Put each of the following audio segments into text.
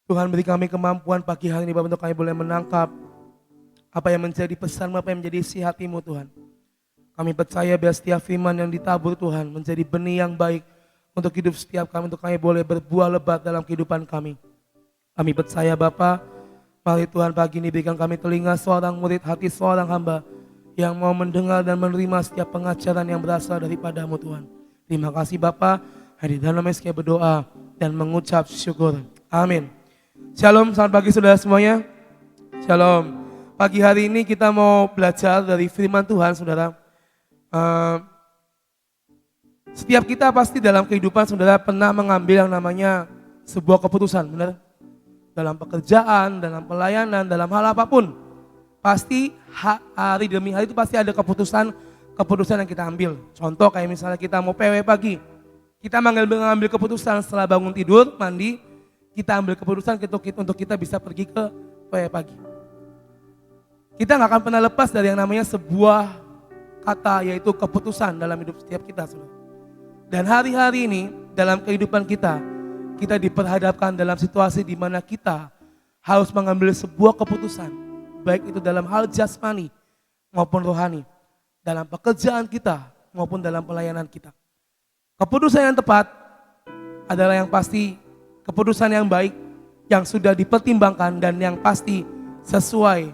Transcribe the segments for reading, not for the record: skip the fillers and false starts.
Tuhan beri kami kemampuan pagi hari ini Bapak untuk kami boleh menangkap apa yang menjadi pesan, apa yang menjadi isi hati-Mu Tuhan. Kami percaya biar setiap firman yang ditabur Tuhan menjadi benih yang baik untuk hidup setiap kami, untuk kami boleh berbuah lebat dalam kehidupan kami. Kami percaya Bapa, mari Tuhan pagi ini berikan kami telinga seorang murid, hati seorang hamba yang mau mendengar dan menerima setiap pengajaran yang berasal daripada-Mu Tuhan. Terima kasih Bapa, hari dalam Yesus kami berdoa dan mengucap syukur. Amin. Shalom, selamat pagi saudara semuanya. Shalom. Pagi hari ini kita mau belajar dari firman Tuhan saudara. Setiap kita pasti dalam kehidupan saudara pernah mengambil yang namanya sebuah keputusan, benar? Dalam pekerjaan, dalam pelayanan, dalam hal apapun. Pasti hari demi hari itu pasti ada keputusan yang kita ambil. Contoh kayak misalnya kita mau PW pagi. Kita mengambil keputusan setelah bangun tidur, mandi, kita ambil keputusan untuk kita bisa pergi ke PW pagi. Kita nggak akan pernah lepas dari yang namanya sebuah kata, yaitu keputusan dalam hidup setiap kita. Saudara. Dan hari-hari ini dalam kehidupan kita diperhadapkan dalam situasi di mana kita harus mengambil sebuah keputusan, baik itu dalam hal jasmani maupun rohani, dalam pekerjaan kita maupun dalam pelayanan kita. Keputusan yang tepat adalah yang pasti keputusan yang baik, yang sudah dipertimbangkan dan yang pasti sesuai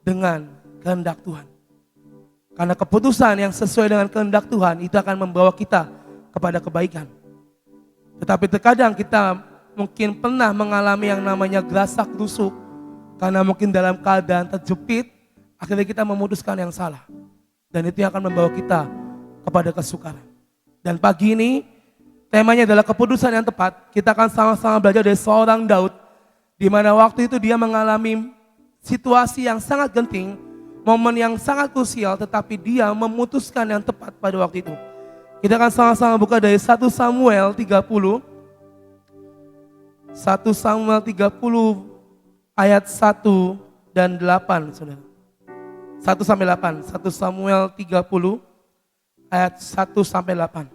dengan kehendak Tuhan. Karena keputusan yang sesuai dengan kehendak Tuhan itu akan membawa kita kepada kebaikan. Tetapi terkadang kita mungkin pernah mengalami yang namanya gerasak gerusuk karena mungkin dalam keadaan terjepit, akhirnya kita memutuskan yang salah. Dan itu yang akan membawa kita kepada kesukaran. Dan pagi ini temanya adalah keputusan yang tepat. Kita akan sama-sama belajar dari seorang Daud, di mana waktu itu dia mengalami situasi yang sangat genting, momen yang sangat krusial, tetapi dia memutuskan yang tepat pada waktu itu. Kita akan sama-sama buka dari 1 Samuel 30. 1 Samuel 30 ayat 1 dan 8, saudara. 1 sampai 8. 1 Samuel 30 ayat 1 sampai 8.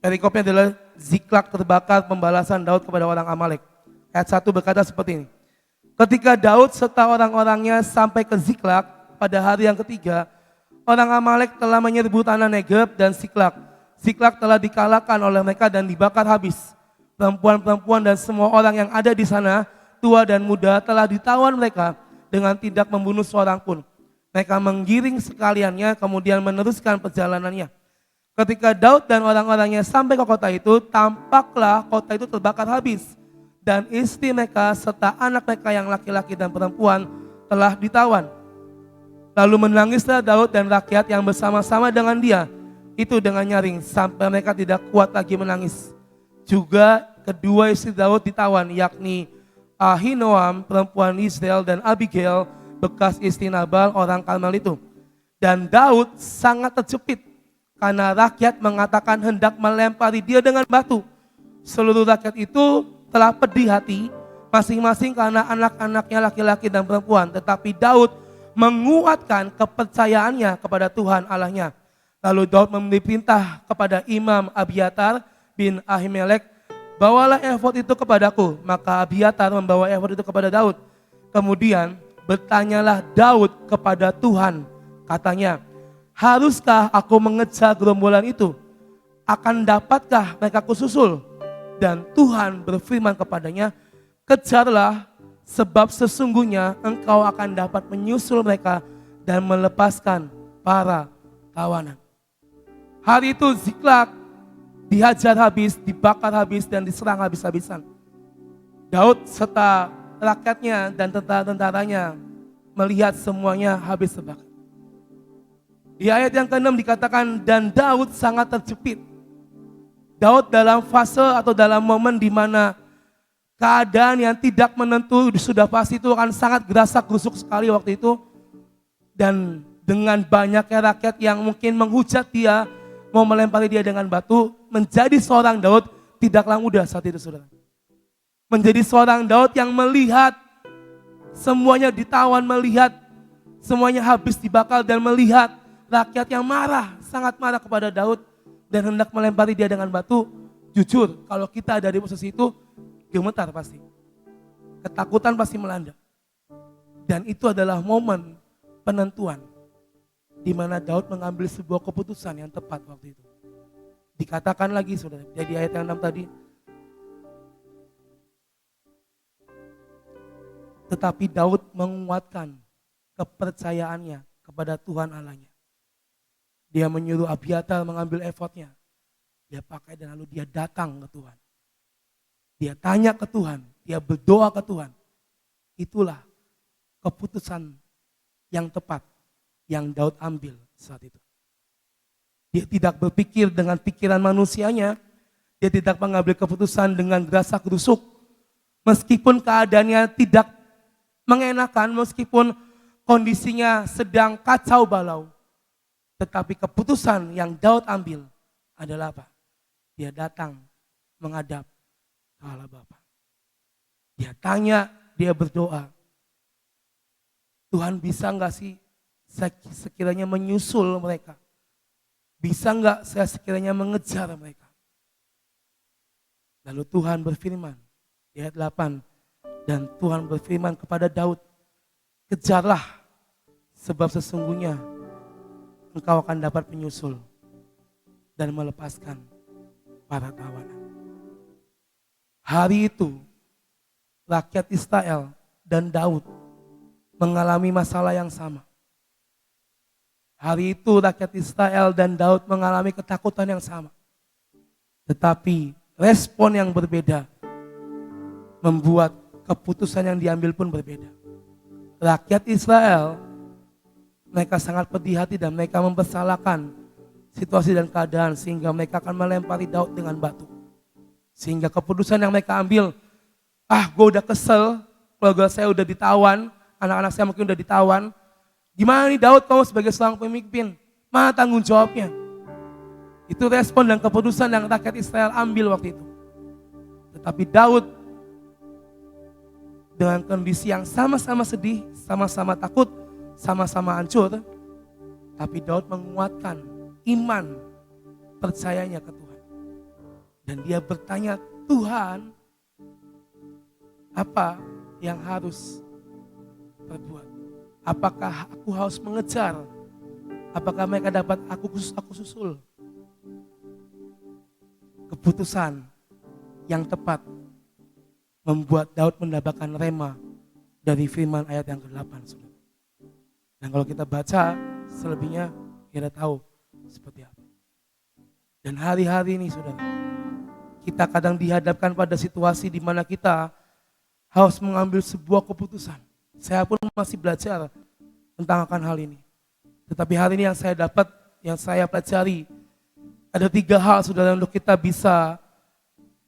Perikopnya adalah Ziklag terbakar, pembalasan Daud kepada orang Amalek. Ayat 1 berkata seperti ini. Ketika Daud serta orang-orangnya sampai ke Ziklag pada hari yang ketiga, orang Amalek telah menyerbu tanah Negeb dan Ziklag. Ziklag telah dikalahkan oleh mereka dan dibakar habis. Perempuan-perempuan dan semua orang yang ada di sana, tua dan muda, telah ditawan mereka dengan tidak membunuh seorang pun. Mereka menggiring sekaliannya kemudian meneruskan perjalanannya. Ketika Daud dan orang-orangnya sampai ke kota itu, tampaklah kota itu terbakar habis. Dan istri mereka serta anak mereka yang laki-laki dan perempuan telah ditawan. Lalu menangislah Daud dan rakyat yang bersama-sama dengan dia, itu dengan nyaring sampai mereka tidak kuat lagi menangis. Juga kedua istri Daud ditawan, yakni Ahinoam perempuan Israel dan Abigail bekas istri Nabal orang Karmel itu. Dan Daud sangat terjepit karena rakyat mengatakan hendak melempari dia dengan batu. Seluruh rakyat itu telah pedih hati masing-masing karena anak-anaknya laki-laki dan perempuan. Tetapi Daud menguatkan kepercayaannya kepada Tuhan Allahnya. Lalu Daud memberi perintah kepada Imam Abiatar bin Ahimelek, bawalah efod itu kepadaku. Maka Abiatar membawa efod itu kepada Daud. Kemudian bertanyalah Daud kepada Tuhan, katanya, haruskah aku mengejar gerombolan itu? Akan dapatkah mereka kususul? Dan Tuhan berfirman kepadanya, kejarlah, sebab sesungguhnya engkau akan dapat menyusul mereka dan melepaskan para tawanan. Hari itu Ziklag dihajar habis, dibakar habis dan diserang habis-habisan. Daud serta rakyatnya dan tentara-tentaranya melihat semuanya habis terbakar. Di ayat yang ke-6 dikatakan, dan Daud sangat terjepit. Daud dalam fase atau dalam momen di mana keadaan yang tidak menentu sudah pasti itu akan sangat gerasak gerusuk sekali waktu itu. Dan dengan banyaknya rakyat yang mungkin menghujat dia, mau melempari dia dengan batu, menjadi seorang Daud tidaklah mudah saat itu, saudara. Menjadi seorang Daud yang melihat semuanya ditawan, melihat semuanya habis dibakar dan melihat rakyat yang marah, sangat marah kepada Daud dan hendak melempari dia dengan batu. Jujur, kalau kita ada di posisi itu, gemetar pasti. Ketakutan pasti melanda. Dan itu adalah momen penentuan di mana Daud mengambil sebuah keputusan yang tepat waktu itu. Dikatakan lagi saudara, jadi ayat yang 6 tadi. Tetapi Daud menguatkan kepercayaannya kepada Tuhan Allahnya. Dia menyuruh Abiatar mengambil efodnya. Dia pakai dan lalu dia datang ke Tuhan. Dia tanya ke Tuhan, dia berdoa ke Tuhan. Itulah keputusan yang tepat yang Daud ambil saat itu. Dia tidak berpikir dengan pikiran manusianya. Dia tidak mengambil keputusan dengan gerasa gerusuk. Meskipun keadaannya tidak mengenakan, meskipun kondisinya sedang kacau balau. Tetapi keputusan yang Daud ambil adalah apa? Dia datang menghadap ke Allah Bapa. Dia tanya, dia berdoa. Tuhan bisa enggak sih sekiranya menyusul mereka? Bisa enggak saya sekiranya mengejar mereka? Lalu Tuhan berfirman, di ayat 8, dan Tuhan berfirman kepada Daud, kejarlah, sebab sesungguhnya engkau akan dapat menyusul dan melepaskan para tawanan. Hari itu, rakyat Israel dan Daud mengalami masalah yang sama. Hari itu rakyat Israel dan Daud mengalami ketakutan yang sama. Tetapi respon yang berbeda membuat keputusan yang diambil pun berbeda. Rakyat Israel, mereka sangat pedih hati dan mereka mempersalahkan situasi dan keadaan sehingga mereka akan melempari Daud dengan batu. Sehingga keputusan yang mereka ambil, gue udah kesel, keluarga saya udah ditawan, anak-anak saya mungkin udah ditawan. Gimana nih Daud, kamu sebagai seorang pemimpin, mana tanggung jawabnya? Itu respon dan keputusan yang rakyat Israel ambil waktu itu. Tetapi Daud dengan kondisi yang sama-sama sedih, sama-sama takut, sama-sama hancur, tapi Daud menguatkan iman percayanya ke Tuhan. Dan dia bertanya, Tuhan, apa yang harus berbuat? Apakah aku harus mengejar? Apakah mereka dapat aku susul? Keputusan yang tepat membuat Daud mendapatkan rema dari firman ayat yang ke-8. Dan kalau kita baca selebihnya kita tahu seperti apa. Dan hari-hari ini saudara, kita kadang dihadapkan pada situasi di mana kita harus mengambil sebuah keputusan. Saya pun masih belajar tentang akan hal ini. Tetapi hari ini yang saya dapat, yang saya pelajari, ada 3 hal saudara untuk kita bisa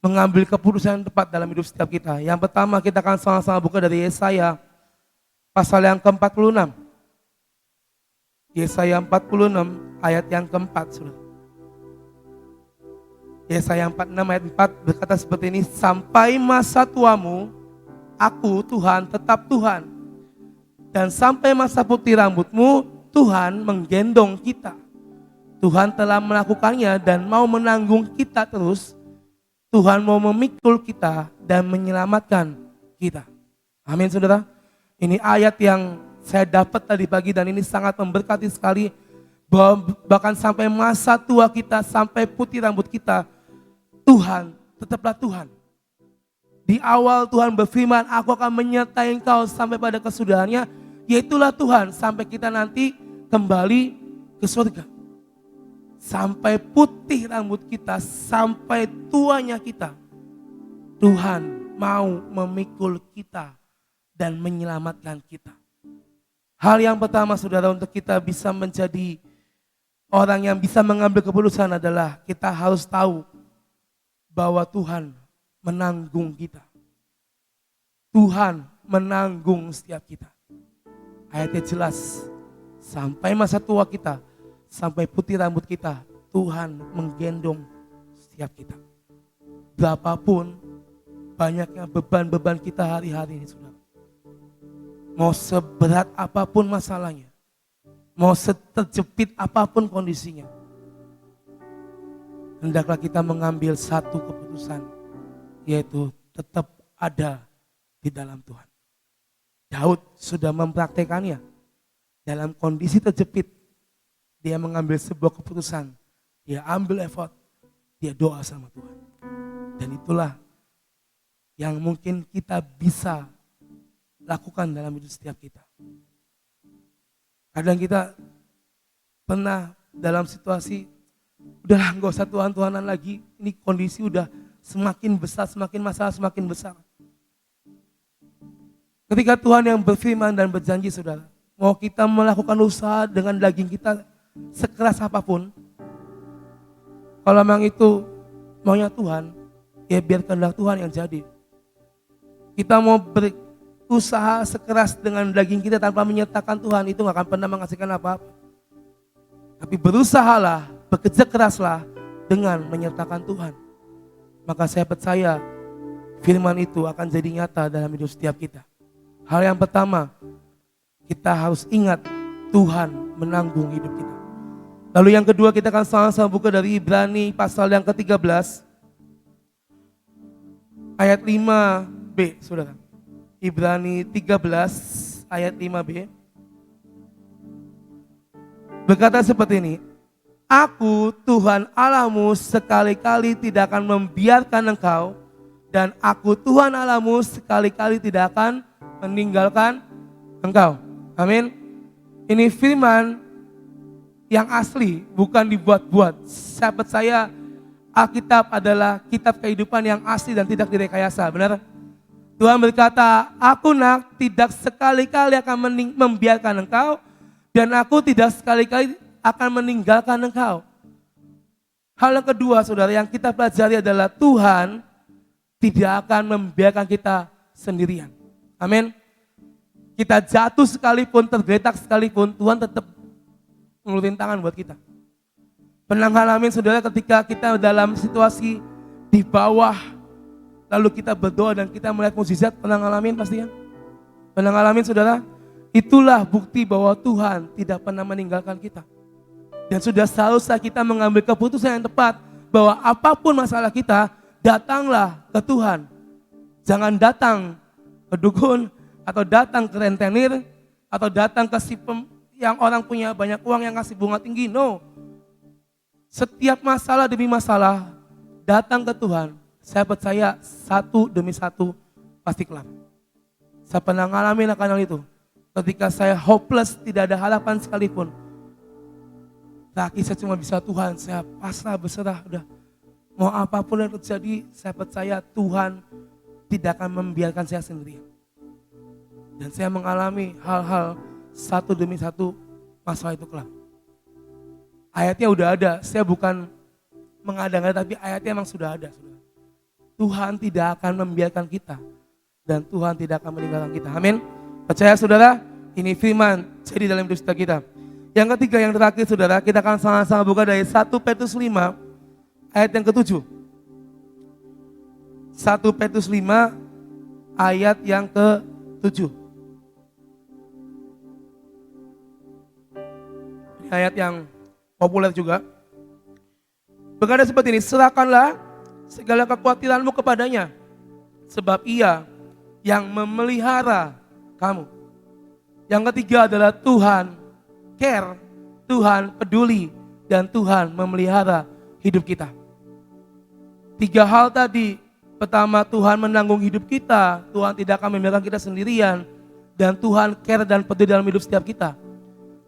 mengambil keputusan yang tepat dalam hidup setiap kita. Yang pertama kita akan sama-sama buka dari Yesaya pasal yang ke-46. Yesaya 46 ayat yang ke-4 saudara. Yesaya 46 ayat 4 berkata seperti ini, sampai masa tuamu, aku Tuhan tetap Tuhan. Dan sampai masa putih rambutmu, Tuhan menggendong kita. Tuhan telah melakukannya dan mau menanggung kita terus. Tuhan mau memikul kita dan menyelamatkan kita. Amin saudara. Ini ayat yang saya dapat tadi pagi dan ini sangat memberkati sekali. Bahwa bahkan sampai masa tua kita, sampai putih rambut kita, Tuhan tetaplah Tuhan. Di awal Tuhan berfirman, aku akan menyertai engkau sampai pada kesudahannya, yaitulah Tuhan sampai kita nanti kembali ke surga. Sampai putih rambut kita, sampai tuanya kita, Tuhan mau memikul kita dan menyelamatkan kita. Hal yang pertama saudara untuk kita bisa menjadi orang yang bisa mengambil keputusan adalah kita harus tahu bahwa Tuhan menanggung kita. Tuhan menanggung setiap kita. Ayatnya jelas, sampai masa tua kita, sampai putih rambut kita, Tuhan menggendong setiap kita. Berapapun banyaknya beban-beban kita hari-hari ini saudara. Mau seberat apapun masalahnya, mau seterjepit apapun kondisinya, hendaklah kita mengambil satu keputusan, yaitu tetap ada di di dalam Tuhan. Daud sudah mempraktekannya. Dalam kondisi terjepit, dia mengambil sebuah keputusan. Dia ambil effort, dia doa sama Tuhan. Dan itulah yang mungkin kita bisa lakukan dalam hidup setiap kita. Kadang kita pernah dalam situasi, udahlah gak usah Tuhan-Tuhanan lagi, ini kondisi udah semakin besar, semakin masalah semakin besar. Ketika Tuhan yang berfirman dan berjanji saudara, mau kita melakukan usaha dengan daging kita sekeras apapun, kalau memang itu maunya Tuhan, ya biar kehendak Tuhan yang jadi. Kita mau berusaha sekeras dengan daging kita tanpa menyertakan Tuhan, itu gak akan pernah menghasilkan apa-apa. Tapi berusahalah, bekerja keraslah dengan menyertakan Tuhan. Maka saya percaya firman itu akan jadi nyata dalam hidup setiap kita. Hal yang pertama, kita harus ingat Tuhan menanggung hidup kita. Lalu yang kedua, kita akan sama-sama buka dari Ibrani pasal yang ke-13 ayat 5b, saudara. Ibrani 13 ayat 5b berkata seperti ini, Aku Tuhan Allahmu sekali-kali tidak akan membiarkan engkau, dan aku Tuhan Allahmu sekali-kali tidak akan meninggalkan engkau. Amin. Ini firman yang asli, bukan dibuat-buat. Saya percaya Alkitab adalah kitab kehidupan yang asli dan tidak direkayasa, benar? Tuhan berkata, aku nak tidak sekali-kali akan membiarkan engkau, dan aku tidak sekali-kali akan meninggalkan engkau. Hal yang kedua saudara yang kita pelajari adalah Tuhan tidak akan membiarkan kita sendirian. Amin. Kita jatuh sekalipun, tergeletak sekalipun, Tuhan tetap ngulurin tangan buat kita. Pernah ngalamin saudara ketika kita dalam situasi di bawah, lalu kita berdoa dan kita melihat mukjizat, pernah ngalamin pastinya? Pernah ngalamin saudara? Itulah bukti bahwa Tuhan tidak pernah meninggalkan kita. Dan sudah seharusnya kita mengambil keputusan yang tepat, bahwa apapun masalah kita, datanglah ke Tuhan. Jangan datang ke dukun, atau datang ke rentenir, atau datang ke si yang orang punya banyak uang yang kasih bunga tinggi. No. Setiap masalah demi masalah, datang ke Tuhan. Saya percaya satu demi satu pasti kelar. Saya pernah ngalamin akan hal itu. Ketika saya hopeless, tidak ada harapan sekalipun. Terakhir saya cuma bisa Tuhan, saya pasrah berserah. Udah mau apapun yang terjadi, saya percaya Tuhan tidak akan membiarkan saya sendirian. Dan saya mengalami hal-hal satu demi satu, masalah itu kelar. Ayatnya udah ada, saya bukan mengada-ngada, tapi ayatnya memang sudah ada. Tuhan tidak akan membiarkan kita, dan Tuhan tidak akan meninggalkan kita. Amin. Percaya saudara, ini firman jadi dalam hidup kita. Yang ketiga, yang terakhir saudara, kita akan sama-sama buka dari 1 Petrus 5 ayat yang ke-7. 1 Petrus 5 ayat yang ke-7. Ini ayat yang populer juga. Berkata seperti ini, serahkanlah segala kekhawatiranmu kepadanya, sebab ia yang memelihara kamu. Yang ketiga adalah Tuhan care, Tuhan peduli, dan Tuhan memelihara hidup kita. Tiga hal tadi, pertama Tuhan menanggung hidup kita, Tuhan tidak akan membiarkan kita sendirian, dan Tuhan care dan peduli dalam hidup setiap kita.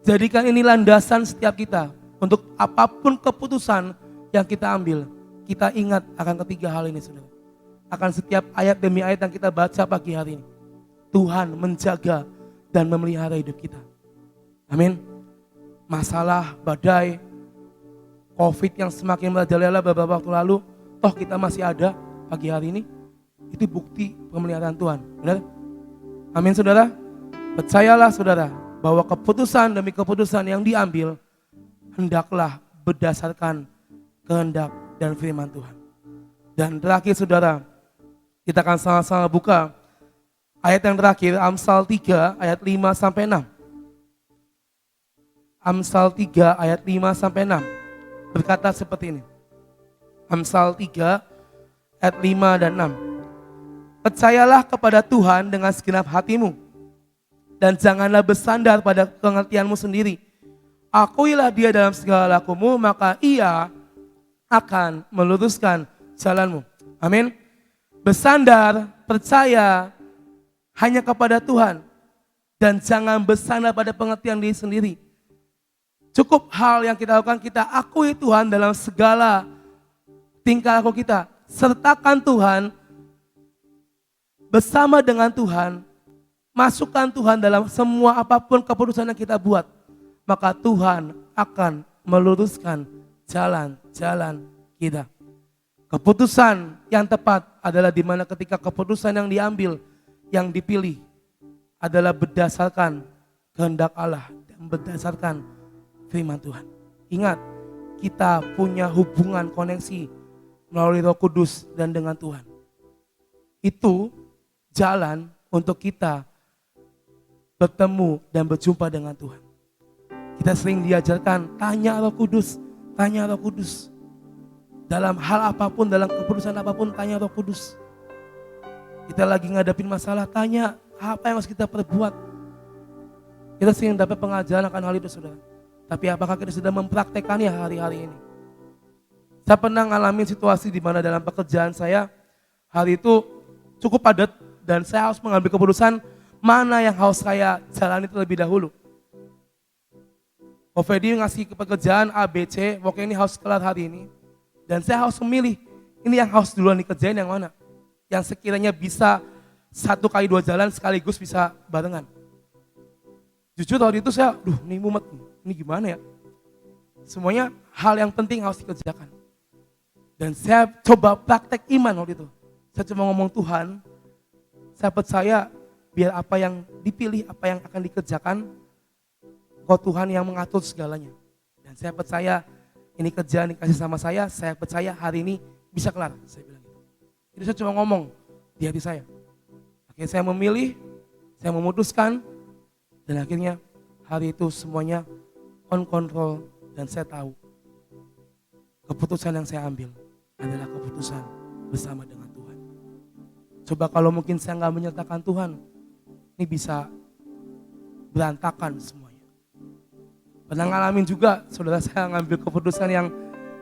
Jadikan ini landasan setiap kita, untuk apapun keputusan yang kita ambil, kita ingat akan ketiga hal ini saudara. Akan setiap ayat demi ayat yang kita baca pagi hari ini. Tuhan menjaga dan memelihara hidup kita. Amin. Masalah, badai, COVID yang semakin merajalela beberapa waktu lalu, toh kita masih ada pagi hari ini. Itu bukti pemeliharaan Tuhan. Benar? Amin saudara. Percayalah saudara, bahwa keputusan demi keputusan yang diambil, hendaklah berdasarkan kehendak dan firman Tuhan. Dan terakhir saudara, kita akan sama-sama buka ayat yang terakhir, Amsal 3 ayat 5 sampai 6. Amsal 3 ayat 5 sampai 6 berkata seperti ini. Amsal 3 ayat 5 dan 6. Percayalah kepada Tuhan dengan segenap hatimu, dan janganlah bersandar pada pengertianmu sendiri. Akuilah Dia dalam segala lakumu, maka Ia akan meluruskan jalanmu. Amin. Bersandar, percaya hanya kepada Tuhan, dan jangan bersandar pada pengertian diri sendiri. Cukup hal yang kita lakukan, kita akui Tuhan dalam segala tingkah laku kita. Sertakan Tuhan, bersama dengan Tuhan, masukkan Tuhan dalam semua apapun keputusan yang kita buat. Maka Tuhan akan meluruskan jalan-jalan kita. Keputusan yang tepat adalah di mana ketika keputusan yang diambil, yang dipilih adalah berdasarkan kehendak Allah dan berdasarkan firman Tuhan. Ingat, kita punya hubungan koneksi melalui Roh Kudus dan dengan Tuhan. Itu jalan untuk kita bertemu dan berjumpa dengan Tuhan. Kita sering diajarkan, tanya Roh Kudus, tanya Roh Kudus. Dalam hal apapun, dalam keputusan apapun, tanya Roh Kudus. Kita lagi ngadepin masalah, tanya apa yang harus kita perbuat. Kita sering dapat pengajaran akan hal itu, saudara. Tapi apakah kita sudah mempraktekannya hari-hari ini? Saya pernah ngalamin situasi di mana dalam pekerjaan saya, hari itu cukup padat dan saya harus mengambil keputusan mana yang harus saya jalani terlebih dahulu. Ovedi ngasih pekerjaan A, B, C, pokoknya ini harus kelar hari ini. Dan saya harus memilih, ini yang harus duluan dikerjain yang mana. Yang sekiranya bisa 1 kali 2 jalan sekaligus bisa barengan. Jujur waktu itu saya, ini mumet, ini gimana ya. Semuanya hal yang penting harus dikerjakan. Dan saya coba praktek iman waktu itu. Saya cuma ngomong, Tuhan, saya percaya biar apa yang dipilih, apa yang akan dikerjakan, Kau Tuhan yang mengatur segalanya. Dan saya percaya ini kerjaan dikasih sama saya percaya hari ini bisa kelar. Saya bilang gitu. Jadi saya cuma ngomong di hati saya. Akhirnya saya memilih, saya memutuskan, dan akhirnya hari itu semuanya on control dan saya tahu keputusan yang saya ambil adalah keputusan bersama dengan Tuhan. Coba kalau mungkin saya nggak menyertakan Tuhan, ini bisa berantakan semuanya. Pernah ngalamin juga, saudara, saya ngambil keputusan yang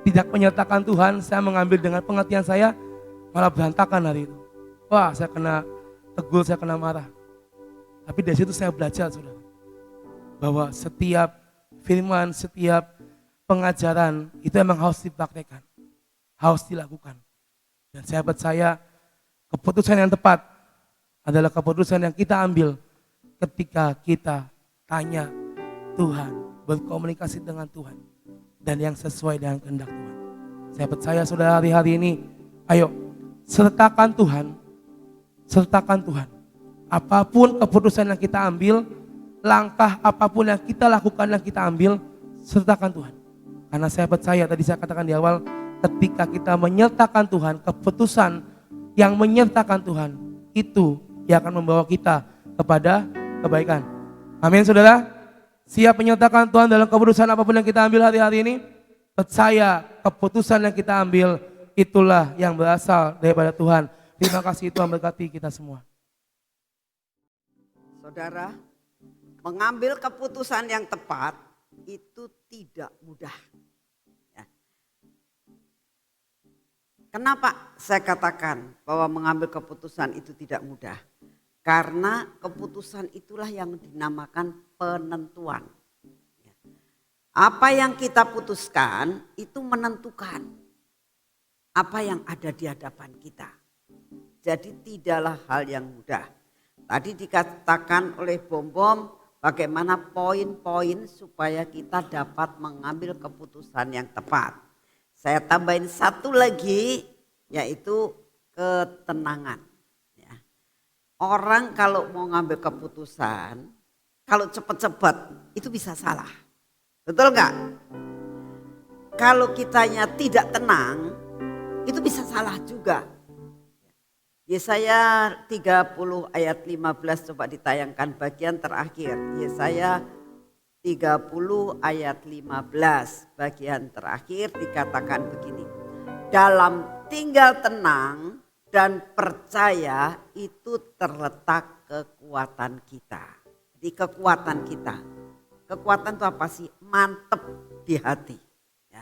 tidak menyertakan Tuhan, saya mengambil dengan pengertian saya, malah berantakan hari itu. Wah, saya kena tegur, saya kena marah. Tapi dari situ saya belajar, saudara, bahwa setiap firman, setiap pengajaran itu memang harus dipraktekkan, harus dilakukan. Dan saya percaya keputusan yang tepat adalah keputusan yang kita ambil ketika kita tanya Tuhan, berkomunikasi dengan Tuhan, dan yang sesuai dengan kehendak Tuhan. Saya percaya saudara hari-hari ini, ayo sertakan Tuhan, sertakan Tuhan. Apapun keputusan yang kita ambil, langkah apapun yang kita lakukan, yang kita ambil, sertakan Tuhan. Karena saya percaya, tadi saya katakan di awal, ketika kita menyertakan Tuhan, keputusan yang menyertakan Tuhan, itu yang akan membawa kita kepada kebaikan. Amin, saudara. Siap menyertakan Tuhan dalam keputusan apapun yang kita ambil hari-hari ini. Percaya keputusan yang kita ambil itulah yang berasal daripada Tuhan. Terima kasih, Tuhan berkati kita semua. Saudara, mengambil keputusan yang tepat itu tidak mudah. Ya. Kenapa saya katakan bahwa mengambil keputusan itu tidak mudah? Karena keputusan itulah yang dinamakan penentuan. Apa yang kita putuskan itu menentukan apa yang ada di hadapan kita. Jadi tidaklah hal yang mudah. Tadi dikatakan oleh Bom-Bom bagaimana poin-poin supaya kita dapat mengambil keputusan yang tepat. Saya tambahin satu lagi, yaitu ketenangan. Orang kalau mau ngambil keputusan, kalau cepat-cepat itu bisa salah. Betul nggak? Kalau kitanya tidak tenang, itu bisa salah juga. Yesaya 30 ayat 15 coba ditayangkan bagian terakhir. Yesaya 30 ayat 15 bagian terakhir dikatakan begini. Dalam tinggal tenang dan percaya itu terletak kekuatan kita. Di kekuatan kita. Kekuatan itu apa sih? Mantep di hati. Ya.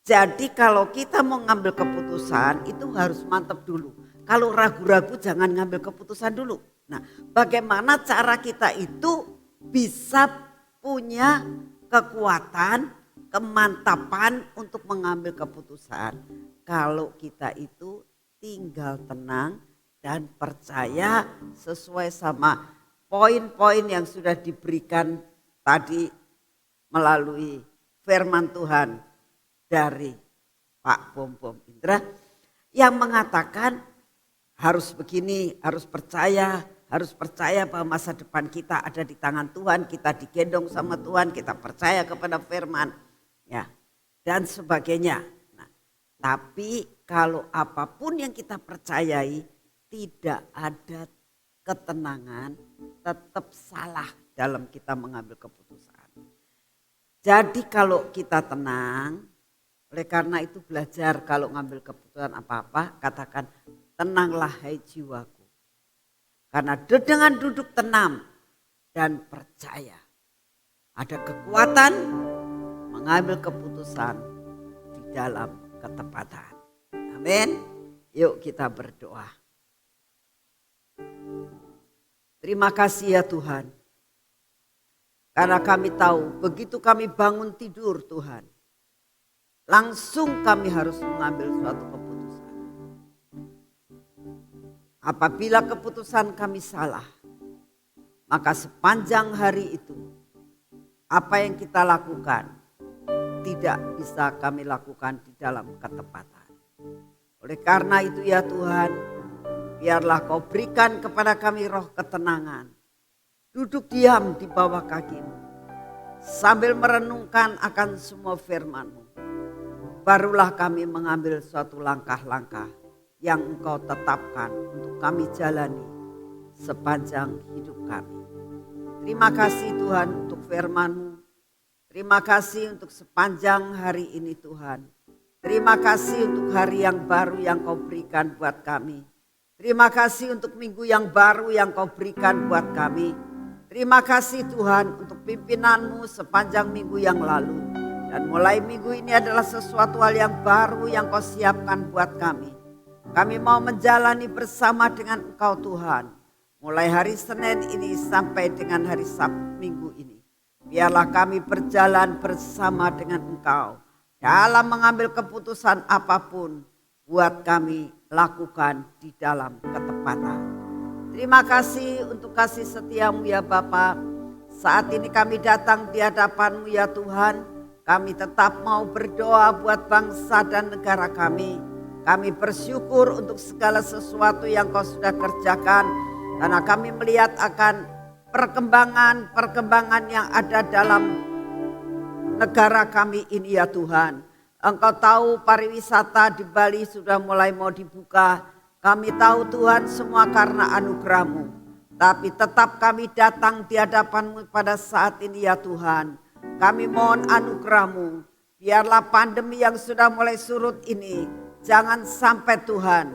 Jadi kalau kita mau ngambil keputusan itu harus mantep dulu. Kalau ragu-ragu jangan ngambil keputusan dulu. Nah, bagaimana cara kita itu bisa punya kekuatan, kemantapan untuk mengambil keputusan kalau kita itu tinggal tenang dan percaya sesuai sama poin-poin yang sudah diberikan tadi melalui firman Tuhan dari Pak Bom Indra yang mengatakan harus begini, harus percaya bahwa masa depan kita ada di tangan Tuhan, kita digendong sama Tuhan, kita percaya kepada firman, ya, dan sebagainya. Nah, tapi kalau apapun yang kita percayai tidak ada ketenangan, tetap salah dalam kita mengambil keputusan. Jadi kalau kita tenang, oleh karena itu belajar kalau ngambil keputusan apa-apa, katakan tenanglah hai jiwaku. Karena dengan duduk tenang dan percaya ada kekuatan mengambil keputusan di dalam ketepatan. Amin. Yuk kita berdoa. Terima kasih ya Tuhan. Karena kami tahu begitu kami bangun tidur Tuhan. Langsung kami harus mengambil suatu keputusan. Apabila keputusan kami salah, maka sepanjang hari itu apa yang kita lakukan tidak bisa kami lakukan di dalam ketepatan. Oleh karena itu ya Tuhan, biarlah Kau berikan kepada kami roh ketenangan. Duduk diam di bawah kaki-Mu sambil merenungkan akan semua firman-Mu. Barulah kami mengambil suatu langkah-langkah yang Engkau tetapkan untuk kami jalani sepanjang hidup kami. Terima kasih Tuhan untuk firman-Mu. Terima kasih untuk sepanjang hari ini Tuhan. Terima kasih untuk hari yang baru yang Kau berikan buat kami. Terima kasih untuk minggu yang baru yang Kau berikan buat kami. Terima kasih Tuhan untuk pimpinan-Mu sepanjang minggu yang lalu. Dan mulai minggu ini adalah sesuatu hal yang baru yang Kau siapkan buat kami. Kami mau menjalani bersama dengan Engkau Tuhan. Mulai hari Senin ini sampai dengan hari Sabtu minggu ini. Biarlah kami berjalan bersama dengan Engkau. Dalam mengambil keputusan apapun buat kami lakukan di dalam ketepatan. Terima kasih untuk kasih setia-Mu ya Bapa. Saat ini kami datang di hadapan-Mu ya Tuhan. Kami tetap mau berdoa buat bangsa dan negara kami. Kami bersyukur untuk segala sesuatu yang Kau sudah kerjakan. Karena kami melihat akan perkembangan yang ada dalam negara kami ini ya Tuhan. Engkau tahu pariwisata di Bali sudah mulai mau dibuka. Kami tahu Tuhan semua karena anugerah-Mu. Tapi tetap kami datang di hadapan-Mu pada saat ini ya Tuhan. Kami mohon anugerah-Mu. Biarlah pandemi yang sudah mulai surut ini jangan sampai Tuhan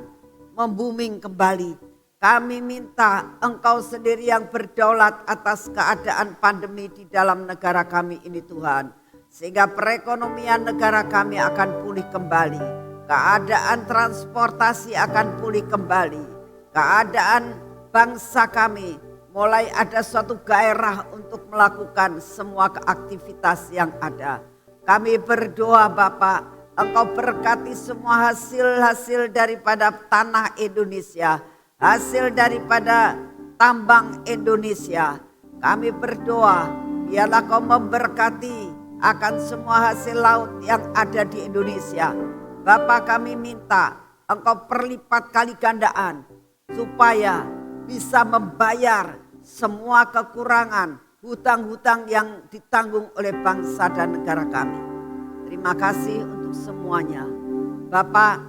membuming kembali. Kami minta Engkau sendiri yang berdaulat atas keadaan pandemi di dalam negara kami ini Tuhan. Sehingga perekonomian negara kami akan pulih kembali. Keadaan transportasi akan pulih kembali. Keadaan bangsa kami mulai ada suatu gairah untuk melakukan semua aktivitas yang ada. Kami berdoa Bapak, Engkau berkati semua hasil-hasil daripada tanah Indonesia, hasil daripada tambang Indonesia. Kami berdoa, biarlah Kau memberkati akan semua hasil laut yang ada di Indonesia. Bapa kami minta Engkau perlipat kali gandaan supaya bisa membayar semua kekurangan hutang-hutang yang ditanggung oleh bangsa dan negara kami. Terima kasih untuk semuanya. Bapak,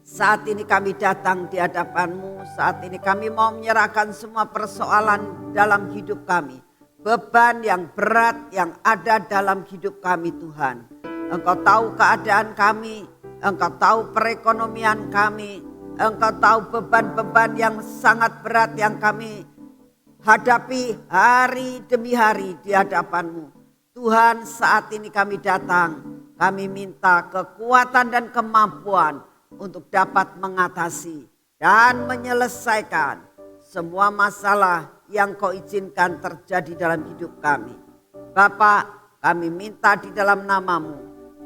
saat ini kami datang di hadapan-Mu. Saat ini kami mau menyerahkan semua persoalan dalam hidup kami. Beban yang berat yang ada dalam hidup kami Tuhan. Engkau tahu keadaan kami, Engkau tahu perekonomian kami, Engkau tahu beban-beban yang sangat berat yang kami hadapi hari demi hari di hadapan-Mu. Tuhan, saat ini kami datang, kami minta kekuatan dan kemampuan untuk dapat mengatasi dan menyelesaikan semua masalah yang Kau izinkan terjadi dalam hidup kami. Bapak, kami minta di dalam nama-Mu,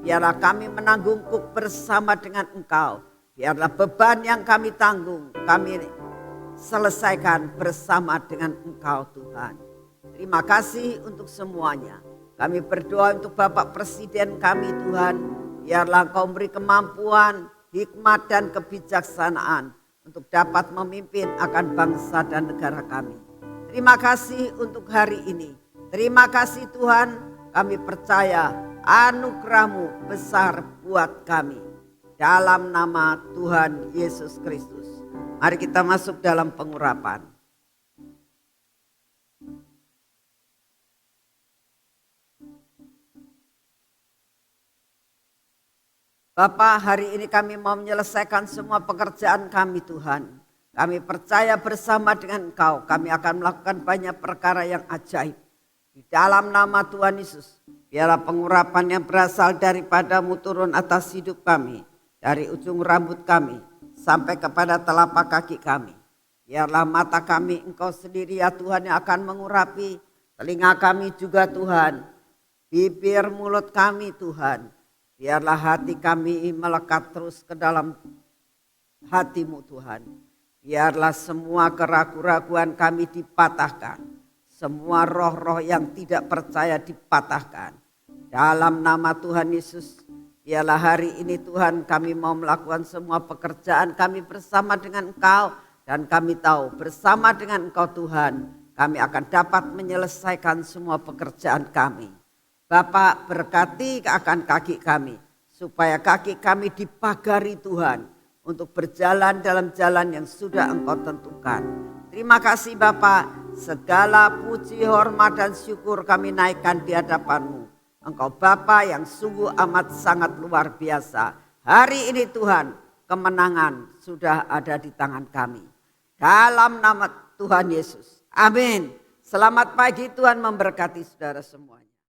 biarlah kami menanggungku bersama dengan Engkau. Biarlah beban yang kami tanggung, kami selesaikan bersama dengan Engkau Tuhan. Terima kasih untuk semuanya. Kami berdoa untuk Bapak Presiden kami Tuhan. Biarlah Engkau beri kemampuan, hikmat dan kebijaksanaan untuk dapat memimpin akan bangsa dan negara kami. Terima kasih untuk hari ini. Terima kasih Tuhan, kami percaya anugerah-Mu besar buat kami. Dalam nama Tuhan Yesus Kristus. Mari kita masuk dalam pengurapan. Bapa, hari ini kami mau menyelesaikan semua pekerjaan kami Tuhan. Kami percaya bersama dengan Engkau, kami akan melakukan banyak perkara yang ajaib. Di dalam nama Tuhan Yesus, biarlah pengurapan yang berasal daripada-Mu turun atas hidup kami. Dari ujung rambut kami sampai kepada telapak kaki kami. Biarlah mata kami Engkau sendiri ya Tuhan yang akan mengurapi. Telinga kami juga Tuhan. Bibir mulut kami Tuhan. Biarlah hati kami melekat terus ke dalam hati-Mu Tuhan. Biarlah semua keraguan-raguan kami dipatahkan. Semua roh-roh yang tidak percaya dipatahkan. Dalam nama Tuhan Yesus. Biarlah hari ini Tuhan kami mau melakukan semua pekerjaan kami bersama dengan Engkau. Dan kami tahu bersama dengan Engkau Tuhan kami akan dapat menyelesaikan semua pekerjaan kami. Bapak berkati akan kaki kami. Supaya kaki kami dipagari Tuhan. Untuk berjalan dalam jalan yang sudah Engkau tentukan. Terima kasih Bapak. Segala puji, hormat dan syukur kami naikkan di hadapan-Mu. Engkau Bapa yang sungguh amat sangat luar biasa. Hari ini Tuhan, kemenangan sudah ada di tangan kami. Dalam nama Tuhan Yesus. Amin. Selamat pagi, Tuhan memberkati saudara semuanya.